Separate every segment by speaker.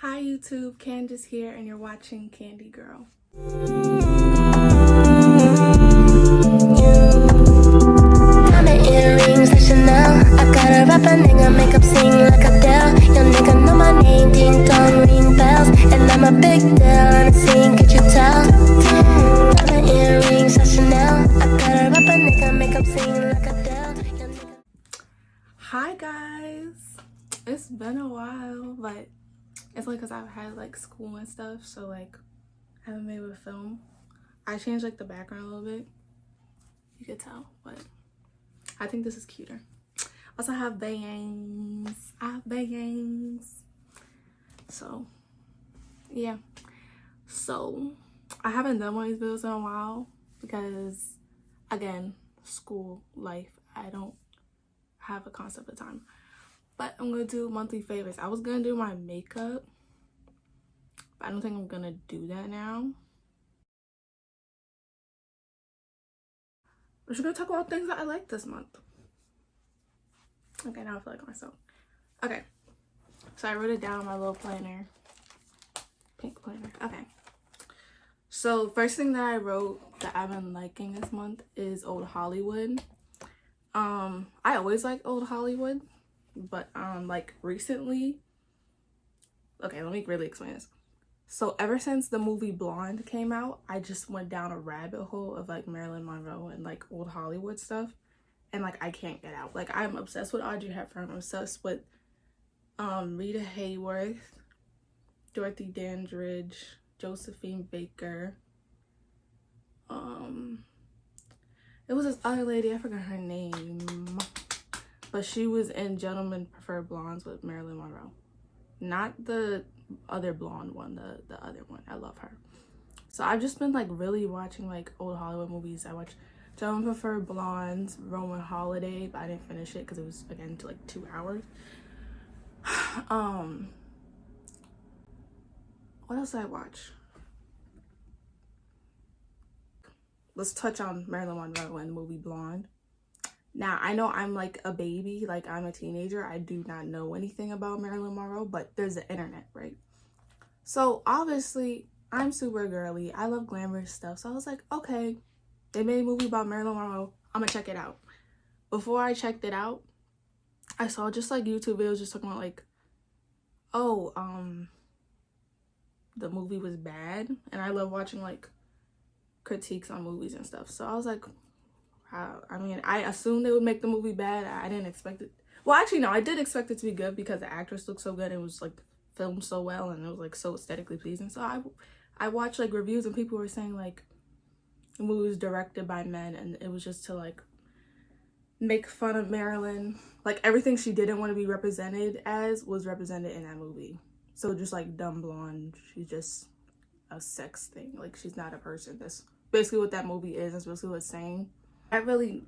Speaker 1: Hi YouTube, Candace here, and you're watching Candy Girl.
Speaker 2: Diamond earrings, like Chanel. I got a rapper nigga, make up sing like Adele. Young nigga know my name, ding dong, ring bells. And I'm a big deal on the scene, could you tell? Diamond earrings, like Chanel. I got a rapper nigga, make up sing like Adele. Young nigga.
Speaker 1: Hi guys, it's been a while, but it's like because I've had like school and stuff, so like I haven't been able to film. I changed like the background a little bit, you could tell, but I think this is cuter. Also, I have bangs. So yeah, so I haven't done one of these videos in a while because, again, school life, I don't have a concept of time. But I'm gonna do monthly favorites. I was gonna do my makeup, but I don't think I'm gonna do that now. We're just gonna talk about things that I like this month. Okay, now I feel like myself. Okay, so I wrote it down on my little planner, pink planner. Okay, so first thing that I wrote that I've been liking this month is Old Hollywood. I always like Old Hollywood, but like recently, okay, let me really explain this. So ever since the movie Blonde came out, I just went down a rabbit hole of like Marilyn Monroe and like old Hollywood stuff, and like I can't get out. Like I'm obsessed with Audrey Hepburn. I'm obsessed with Rita Hayworth, Dorothy Dandridge, Josephine Baker. It was this other lady, I forgot her name, but she was in Gentlemen Prefer Blondes with Marilyn Monroe. Not the other blonde one, the other one. I love her. So I've just been like really watching like old Hollywood movies. I watched Gentlemen Prefer Blondes, Roman Holiday, but I didn't finish it because it was again to like 2 hours. What else did I watch? Let's touch on Marilyn Monroe and the movie Blonde. Now, I know I'm like a baby, like I'm a teenager. I do not know anything about Marilyn Monroe, but there's the internet, right? So obviously, I'm super girly. I love glamorous stuff. So I was like, okay, they made a movie about Marilyn Monroe. I'm gonna check it out. Before I checked it out, I saw just like YouTube videos just talking about like, oh, the movie was bad. And I love watching like critiques on movies and stuff. So I was like, I mean, I assumed they would make the movie bad. I didn't expect it. Well, actually, no, I did expect it to be good because the actress looked so good. It was like filmed so well and it was like so aesthetically pleasing. So I watched like reviews and people were saying like the movie was directed by men and it was just to like make fun of Marilyn. Like everything she didn't want to be represented as was represented in that movie. So just like dumb blonde, she's just a sex thing. Like she's not a person. That's basically what that movie is. That's basically what it's saying. That really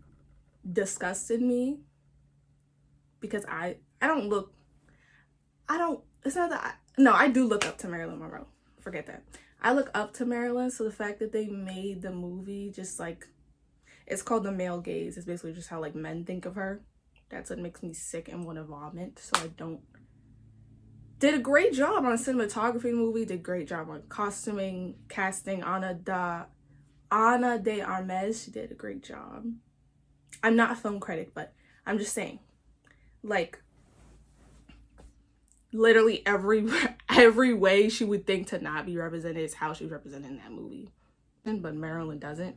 Speaker 1: disgusted me because I don't look, it's not that, no, I do look up to Marilyn Monroe. Forget that. I look up to Marilyn, so the fact that they made the movie just like, it's called the male gaze. It's basically just how like men think of her. That's what makes me sick and want to vomit, so I don't. Did a great job on cinematography movie, did great job on costuming, casting. Ana de Armas, she did a great job. I'm not a film critic, but I'm just saying, like, literally every way she would think to not be represented is how she's represented in that movie. But Marilyn doesn't.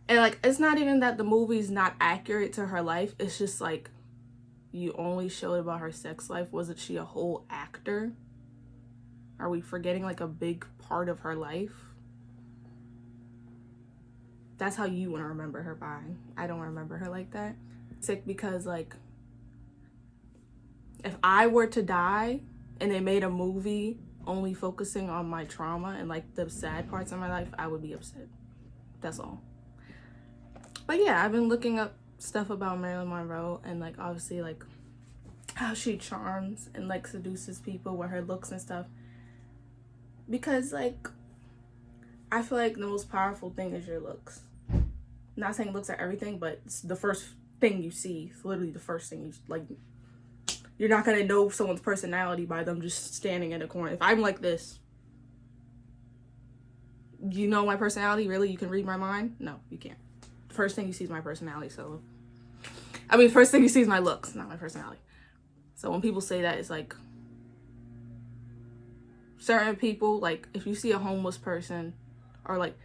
Speaker 1: And like, it's not even that the movie's not accurate to her life. It's just like, you only showed about her sex life. Wasn't she a whole actor? Are we forgetting like a big part of her life? That's how you want to remember her by. I don't remember her like that. Sick because like, if I were to die and they made a movie only focusing on my trauma and like the sad parts of my life, I would be upset. That's all. But yeah, I've been looking up stuff about Marilyn Monroe and like obviously like how she charms and like seduces people with her looks and stuff. Because like, I feel like the most powerful thing is your looks. Not saying looks are everything, but it's the first thing you see. It's literally the first thing you like. you're not gonna know someone's personality by them just standing in a corner. If I'm like this, you know my personality? Really? You can read my mind? No, you can't. First thing you see is my personality, so... I mean, first thing you see is my looks, not my personality. So when people say that, it's like... certain people, like, if you see a homeless person, or like...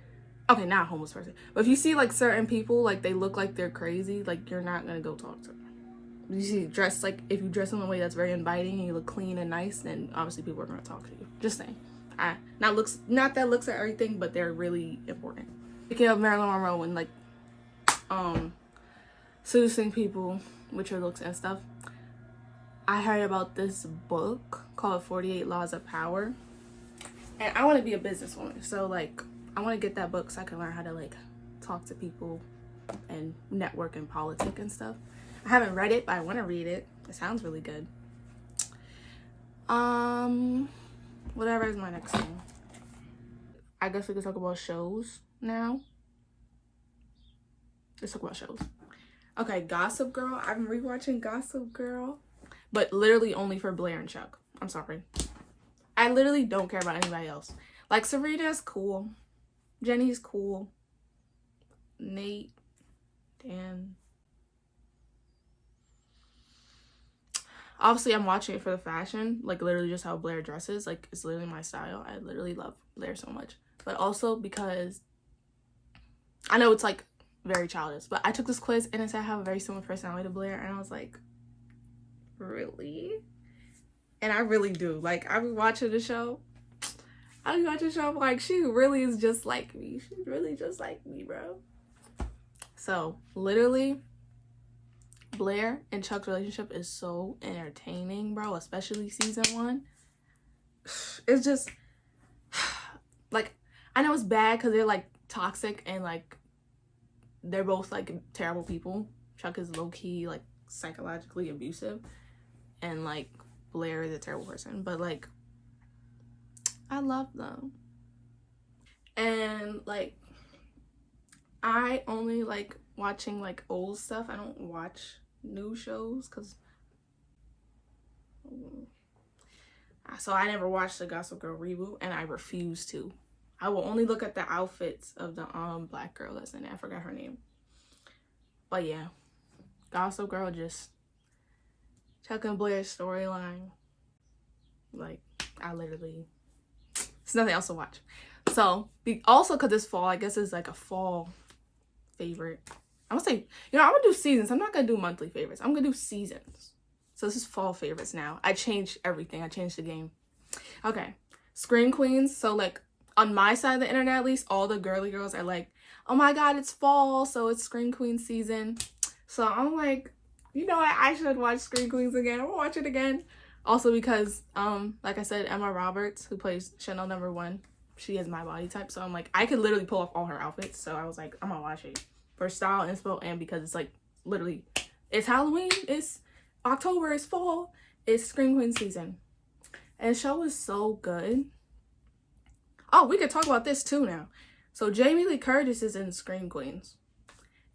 Speaker 1: okay, not a homeless person. But if you see, like, certain people, like, they look like they're crazy, like, you're not gonna go talk to them. You see, dress, like, if you dress in a way that's very inviting and you look clean and nice, then obviously people are gonna talk to you. Just saying. Not that looks are everything, but they're really important. Speaking of Marilyn Monroe and, like, seducing people with your looks and stuff, I heard about this book called 48 Laws of Power. And I want to be a businesswoman. So, like, I want to get that book so I can learn how to, like, talk to people and network and politic and stuff. I haven't read it, but I want to read it. It sounds really good. Whatever is my next thing. I guess we could talk about shows now. Let's talk about shows. Okay, Gossip Girl. I've been rewatching Gossip Girl, but literally only for Blair and Chuck. I'm sorry. I literally don't care about anybody else. Like, Serena's cool. Jenny's cool. Nate. Dan. Obviously, I'm watching it for the fashion. Like, literally just how Blair dresses. Like, it's literally my style. I literally love Blair so much. But also because I know it's, like, very childish. But I took this quiz and it said I have a very similar personality to Blair. And I was like, really? And I really do. Like, I be watching the show. I'm like, she really is just like me. She's really just like me, bro. So, literally, Blair and Chuck's relationship is so entertaining, bro. Especially season 1. It's just, like, I know it's bad because they're, like, toxic and, like, they're both, like, terrible people. Chuck is low-key, like, psychologically abusive. And, like, Blair is a terrible person. But, like, I love them. And, like, I only like watching, like, old stuff. I don't watch new shows because... so I never watched the Gossip Girl reboot, and I refuse to. I will only look at the outfits of the black girl that's in it. I forgot her name. But yeah, Gossip Girl, just Chuck and Blair's storyline. Like, I literally... there's nothing else to watch. So, also because it's fall, I guess it's like a fall favorite. I'm gonna say, I'm gonna do seasons. I'm not gonna do monthly favorites. I'm gonna do seasons. So this is fall favorites now. I changed everything. I changed the game. Okay. Scream Queens. So, like, on my side of the internet, at least, all the girly girls are like, oh my god, it's fall, so it's Scream Queens season. So I'm like, you know what? I should watch Scream Queens again. I'm gonna watch it again. Also because, like I said, Emma Roberts, who plays Chanel No. 1, she is my body type. So I'm like, I could literally pull off all her outfits. So I was like, I'm gonna watch it for style, inspo, and because it's like, literally, it's Halloween, it's October, it's fall, it's Scream Queen season. And the show is so good. Oh, we could talk about this too now. So Jamie Lee Curtis is in Scream Queens.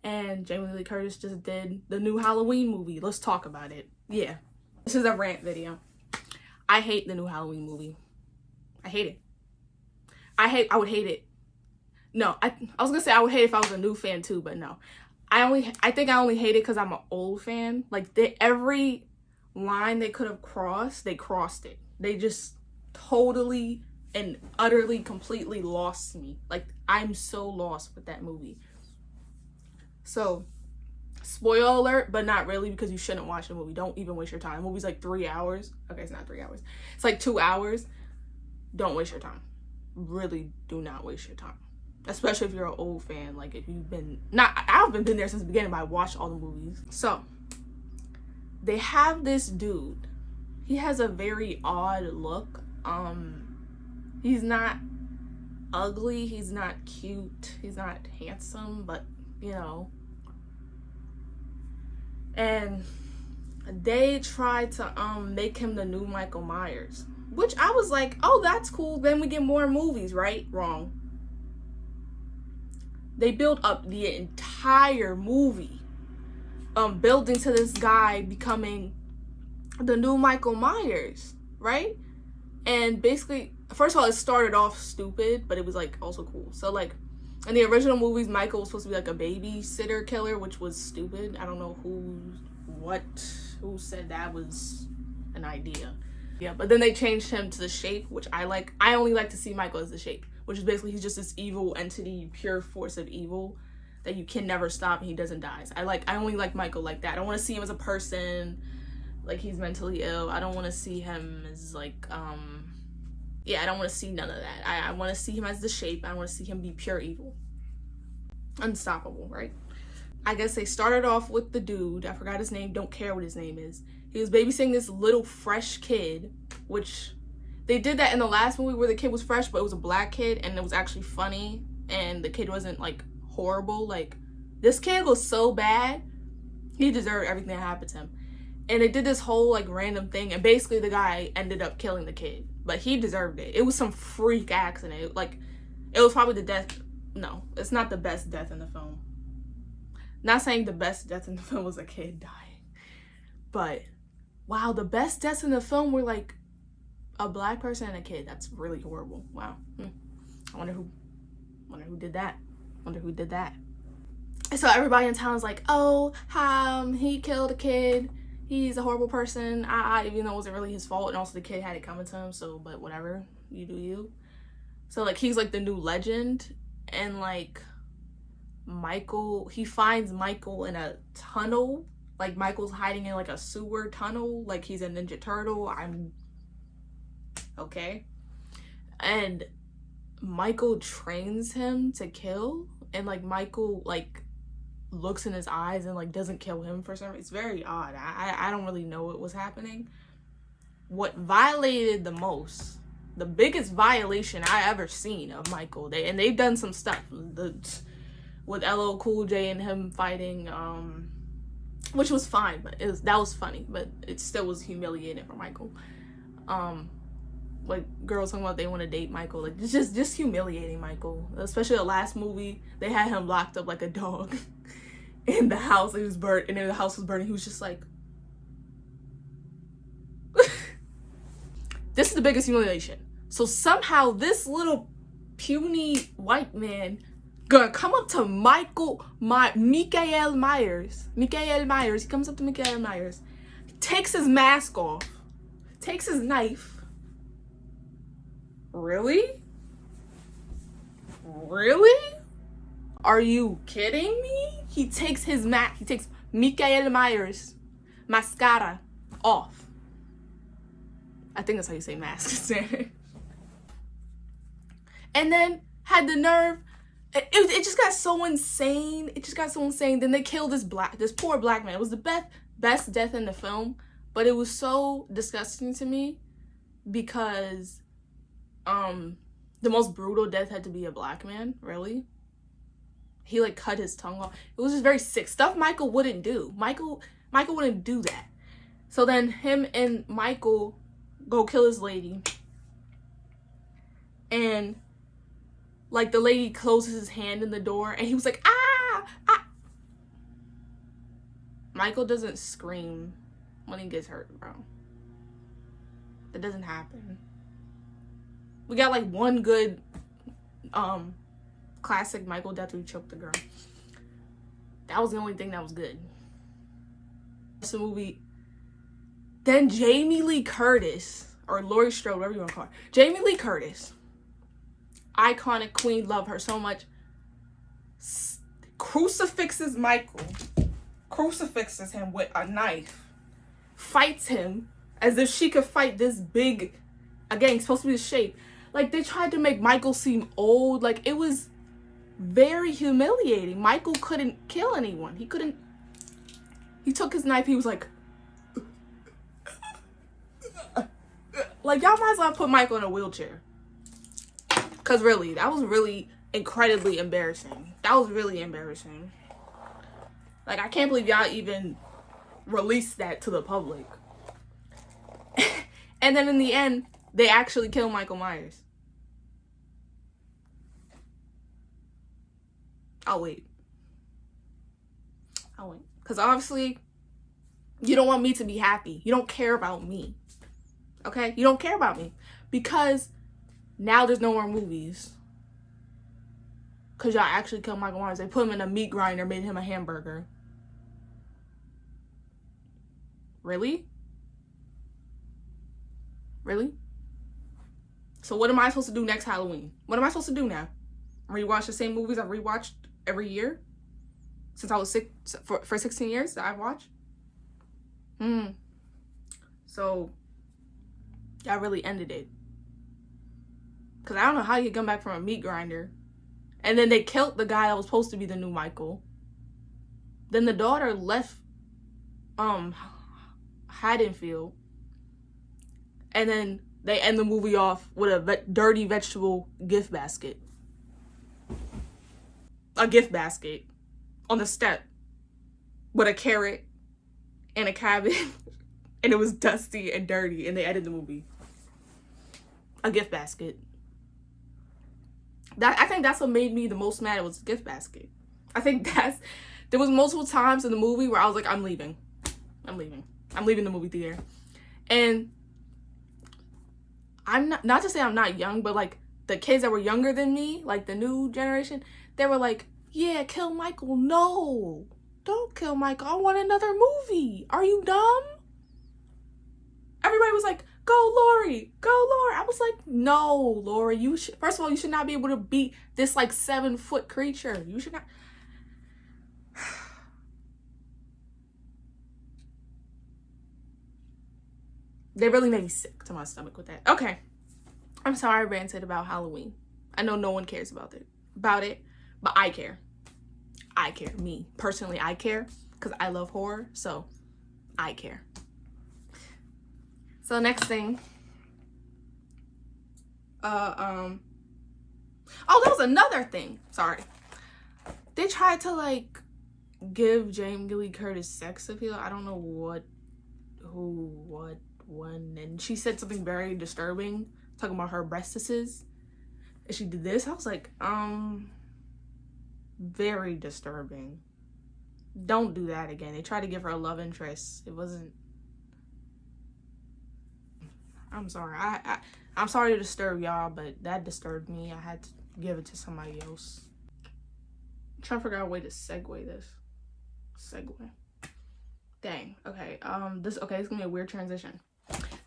Speaker 1: And Jamie Lee Curtis just did the new Halloween movie. Let's talk about it. Yeah. This is a rant video. I hate the new Halloween movie. I hate it. I would hate it. No, I was gonna say I would hate it if I was a new fan too, but no. I think I only hate it because I'm an old fan. Like, every line they could have crossed, they crossed it. They just totally and utterly, completely lost me. Like, I'm so lost with that movie. So, spoiler alert, but not really, because you shouldn't watch the movie. Don't even waste your time. The movie's like 3 hours. Okay, it's not 3 hours. It's like 2 hours. Don't waste your time. Really do not waste your time. Especially if you're an old fan. Like, if you've been... I haven't been there since the beginning, but I watched all the movies. So, they have this dude. He has a very odd look. He's not ugly. He's not cute. He's not handsome, but, And they tried to make him the new Michael Myers, which I was like, oh, that's cool. Then we get more movies, right? Wrong. They built up the entire movie building to this guy becoming the new Michael Myers, right? And basically, first of all, it started off stupid, but it was like also cool. So like in the original movies, Michael was supposed to be like a babysitter killer, which was stupid. I don't know who said that was an idea. Yeah, but then they changed him to the Shape, which I like. I only like to see Michael as the Shape, which is basically he's just this evil entity, pure force of evil that you can never stop and he doesn't die. I only like Michael like that. I don't want to see him as a person, like he's mentally ill. I don't want to see him as like, yeah, I don't want to see none of that. I want to see him as the Shape. I want to see him be pure evil. Unstoppable, right? I guess they started off with the dude. I forgot his name. Don't care what his name is. He was babysitting this little fresh kid, which they did that in the last movie where the kid was fresh, but it was a black kid and it was actually funny and the kid wasn't like horrible. Like this kid was so bad. He deserved everything that happened to him. And they did this whole like random thing and basically the guy ended up killing the kid, but he deserved it. It was some freak accident. Like it was probably the death. No, it's not the best death in the film. Not saying the best death in the film was a kid dying, but wow, the best deaths in the film were like a black person and a kid. That's really horrible. Wow. I wonder who did that. Wonder who did that. So everybody in town is like, oh, he killed a kid. He's a horrible person. Even though it wasn't really his fault, and also the kid had it coming to him. So, but whatever, you do you. So like he's like the new legend, and like Michael, he finds Michael in a tunnel. Like Michael's hiding in like a sewer tunnel, like he's a Ninja Turtle. I'm okay. And Michael trains him to kill, and like Michael like looks in his eyes and like doesn't kill him for some reason. It's very odd. I don't really know what was happening. What violated the most, the biggest violation I ever seen of Michael, they've done some stuff with LL Cool J and him fighting, which was fine, but that was funny, but it still was humiliating for Michael. Like girls talking about they want to date Michael, like it's just humiliating Michael. Especially the last movie, they had him locked up like a dog in the house. It was burnt, and then the house was burning. He was just like, this is the biggest humiliation. So somehow this little puny white man gonna come up to Mikael Myers. He comes up to Mikael Myers, takes his mask off, takes his knife. Really? Are you kidding me? He takes his mask. He takes Mikael Myers' mascara off. I think that's how you say mask. And then had the nerve. It just got so insane. Then they killed this poor black man. It was the best death in the film, but it was so disgusting to me because the most brutal death had to be a black man. Really? He like cut his tongue off. It was just very sick stuff. Michael wouldn't do. Michael wouldn't do that. So then him and Michael go kill his lady, and like the lady closes his hand in the door, and he was like, ah. Michael doesn't scream when he gets hurt, bro. That doesn't happen. We got like one good classic Michael death where he choked the girl. That was the only thing that was good. It's the movie. Then Jamie Lee Curtis, or Laurie Strode, whatever you want to call her. Jamie Lee Curtis, iconic queen, love her so much. Crucifixes Michael. Crucifixes him with a knife. Fights him as if she could fight this big, again, supposed to be the Shape. Like, they tried to make Michael seem old. Like, it was very humiliating. Michael couldn't kill anyone. He couldn't. He took his knife. He was like, y'all might as well put Michael in a wheelchair. Because really, that was really incredibly embarrassing. That was really embarrassing. Like, I can't believe y'all even released that to the public. And then in the end, they actually kill Michael Myers. I'll wait. Because obviously, You don't want me to be happy. You don't care about me. Okay? You don't care about me. Because now there's no more movies. Because y'all actually killed Michael Myers. They put him in a meat grinder, made him a hamburger. Really? Really? So what am I supposed to do next Halloween? What am I supposed to do now? Rewatch the same movies I've rewatched every year? Since I was 6, for 16 years that I've watched? So, y'all really ended it. Because I don't know how you come back from a meat grinder. And then they killed the guy that was supposed to be the new Michael. Then the daughter left Haddonfield. And then they end the movie off with a dirty vegetable gift basket. A gift basket on the step with a carrot and a cabbage. And it was dusty and dirty, and they ended the movie. A gift basket. I think that's what made me the most mad. It was a gift basket. I think there was multiple times in the movie where I was like, I'm leaving. I'm leaving the movie theater. And I'm not to say I'm not young, but like the kids that were younger than me, like the new generation, they were like, yeah, kill Michael. No, don't kill Michael. I want another movie. Are you dumb? Everybody was like, go Laurie, go Laurie. I was like, no, Laurie, first of all, you should not be able to beat this like 7-foot creature. You should not. They really made me sick to my stomach with that. Okay. I'm sorry I ranted about Halloween. I know no one cares about it, but I care. I care. Me, personally, I care because I love horror, so I care. So next thing. Oh, that was another thing. Sorry. They tried to like give Jamie Lee Curtis sex appeal. I don't know what, when, and she said something very disturbing, talking about her breastises. And she did this. I was like, very disturbing. Don't do that again. They tried to give her a love interest. It wasn't. I'm sorry. I'm sorry to disturb y'all, but that disturbed me. I had to give it to somebody else. I'm trying to figure out a way to segue this. Dang. Okay. It's gonna be a weird transition.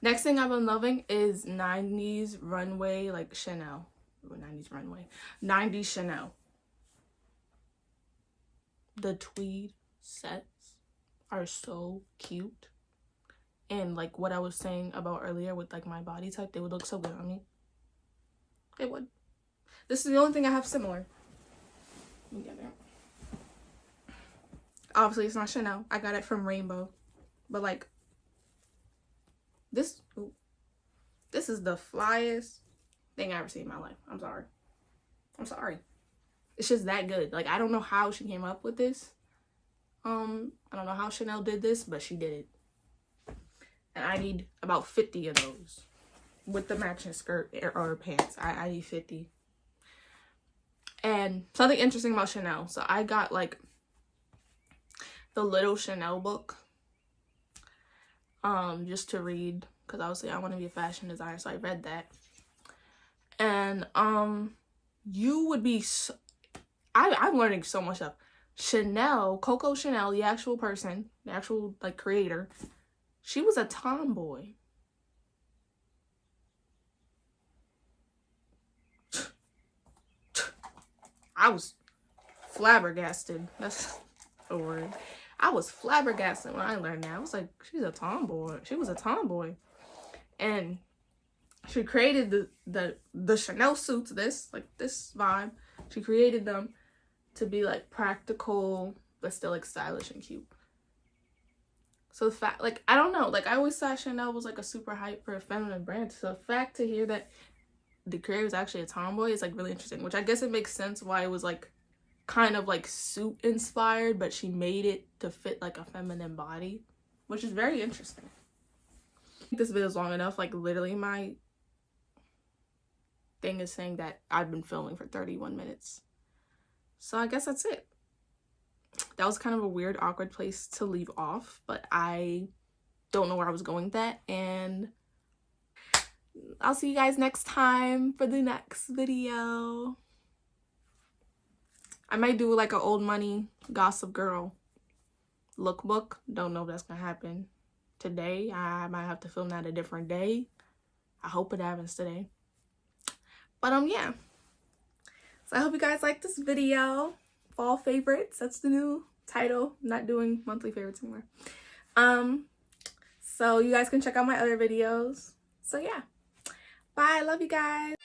Speaker 1: Next thing I've been loving is 90s runway, like Chanel. 90s runway. 90s Chanel. The tweed sets are so cute. And like what I was saying about earlier with like my body type, they would look so good on me. They would. This is the only thing I have similar. Let me get it. Obviously, it's not Chanel. I got it from Rainbow. But like, this is the flyest thing I ever seen in my life. I'm sorry. It's just that good. Like, I don't know how she came up with this. I don't know how Chanel did this, but she did it. And I need about 50 of those with the matching skirt or pants. I need 50. And something interesting about Chanel. So I got like the Little Chanel book just to read, because obviously I want to be a fashion designer, so I read that. And you would be I'm learning so much stuff. Chanel, Coco Chanel, the actual person, the actual like creator, she was a tomboy. I was flabbergasted. That's a word. I was flabbergasted when I learned that. I was like, she's a tomboy. She was a tomboy. And she created the Chanel suits, this vibe. She created them to be like practical, but still like stylish and cute. So the fact, like, I don't know, like I always thought Chanel was like a super hyper feminine brand. So the fact to hear that the creator was actually a tomboy is like really interesting, which I guess it makes sense why it was like kind of like suit inspired, but she made it to fit like a feminine body, which is very interesting. This video is long enough. Like literally my thing is saying that I've been filming for 31 minutes. So I guess that's it. that was kind of a weird, awkward place to leave off, but I don't know where I was going with that, and I'll see you guys next time for the next video. I might do like an old money Gossip Girl lookbook. Don't know if that's gonna happen today. I might have to film that a different day. I hope it happens today. But yeah. So I hope you guys like this video. Fall favorites. That's the new title. I'm not doing monthly favorites anymore. So you guys can check out my other videos. So yeah. Bye. I love you guys.